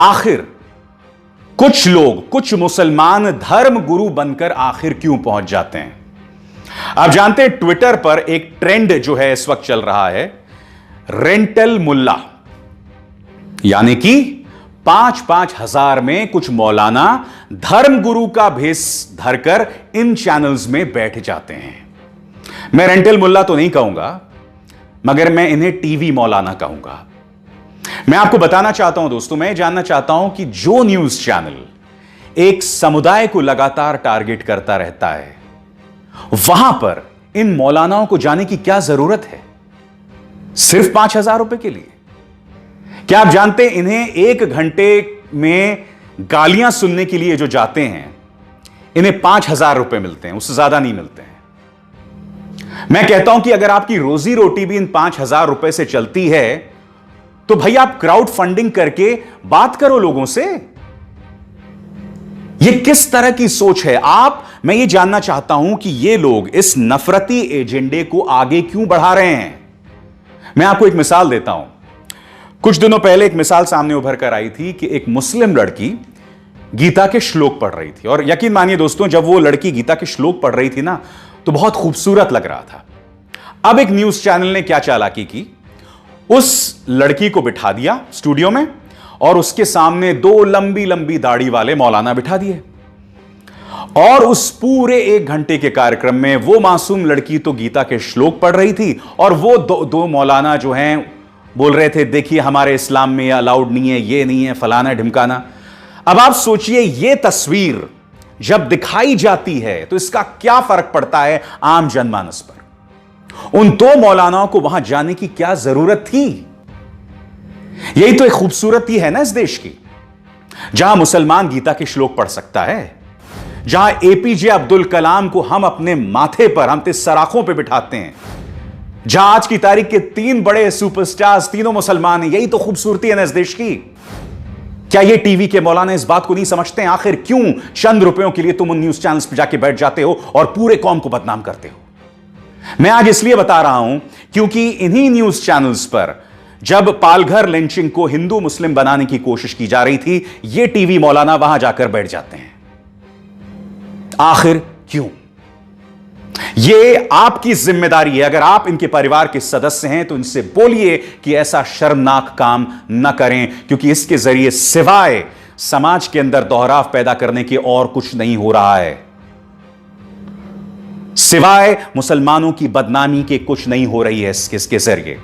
आखिर कुछ लोग, कुछ मुसलमान धर्म गुरु बनकर आखिर क्यों पहुंच जाते हैं? आप जानते हैं ट्विटर पर एक ट्रेंड जो है इस वक्त चल रहा है, रेंटल मुल्ला, यानी कि 5-5 हजार में कुछ मौलाना धर्म गुरु का भेष धरकर इन चैनल्स में बैठ जाते हैं। मैं रेंटल मुल्ला तो नहीं कहूंगा, मगर मैं इन्हें टीवी मौलाना कहूंगा। मैं आपको बताना चाहता हूं दोस्तों, मैं जानना चाहता हूं कि जो न्यूज चैनल एक समुदाय को लगातार टारगेट करता रहता है, वहां पर इन मौलानाओं को जाने की क्या जरूरत है सिर्फ 5,000 रुपए के लिए? क्या आप जानते हैं इन्हें 1 घंटे में गालियां सुनने के लिए जो जाते हैं, इन्हें 5,000 रुपए मिलते हैं, उससे ज्यादा नहीं मिलते हैं। मैं कहता हूं कि अगर आपकी रोजी रोटी भी इन 5,000 रुपए से चलती है तो भाई आप क्राउड फंडिंग करके बात करो लोगों से। यह किस तरह की सोच है मैं ये जानना चाहता हूं कि ये लोग इस नफरती एजेंडे को आगे क्यों बढ़ा रहे हैं। मैं आपको एक मिसाल देता हूं। कुछ दिनों पहले एक मिसाल सामने उभर कर आई थी कि एक मुस्लिम लड़की गीता के श्लोक पढ़ रही थी, और यकीन मानिए दोस्तों, जब वो लड़की गीता के श्लोक पढ़ रही थी ना, तो बहुत खूबसूरत लग रहा था। अब एक न्यूज चैनल ने क्या चालाकी की, उस लड़की को बिठा दिया स्टूडियो में और उसके सामने 2 लंबी लंबी दाढ़ी वाले मौलाना बिठा दिए, और उस पूरे 1 घंटे के कार्यक्रम में वो मासूम लड़की तो गीता के श्लोक पढ़ रही थी, और वो दो मौलाना जो हैं बोल रहे थे, देखिए हमारे इस्लाम में ये अलाउड नहीं है, ये नहीं है, फलाना ढिमकाना। अब आप सोचिए, ये तस्वीर जब दिखाई जाती है तो इसका क्या फर्क पड़ता है आम जनमानस पर? उन 2 मौलानाओं को वहां जाने की क्या जरूरत थी? यही तो एक खूबसूरती है ना इस देश की, जहां मुसलमान गीता के श्लोक पढ़ सकता है, जहां एपीजे अब्दुल कलाम को हम अपने माथे पर, हम सराखों पर बिठाते हैं, जहां आज की तारीख के 3 बड़े सुपरस्टार्स तीनों मुसलमान हैं। यही तो खूबसूरती है ना इस देश की। क्या ये टीवी के मौलाना इस बात को नहीं समझते हैं? आखिर क्यों चंद रुपयों के लिए तुम उन न्यूज चैनल्स पर जाके बैठ जाते हो और पूरे कौम को बदनाम करते हो? मैं आज इसलिए बता रहा हूं क्योंकि इन्हीं न्यूज चैनल्स पर जब पालघर लिंचिंग को हिंदू मुस्लिम बनाने की कोशिश की जा रही थी, ये टीवी मौलाना वहां जाकर बैठ जाते हैं। आखिर क्यों? ये आपकी जिम्मेदारी है। अगर आप इनके परिवार के सदस्य हैं तो इनसे बोलिए कि ऐसा शर्मनाक काम न करें, क्योंकि इसके जरिए सिवाय समाज के अंदर दोहराव पैदा करने के और कुछ नहीं हो रहा है। सिवाय मुसलमानों की बदनामी के कुछ नहीं हो रही है इसके जरिए।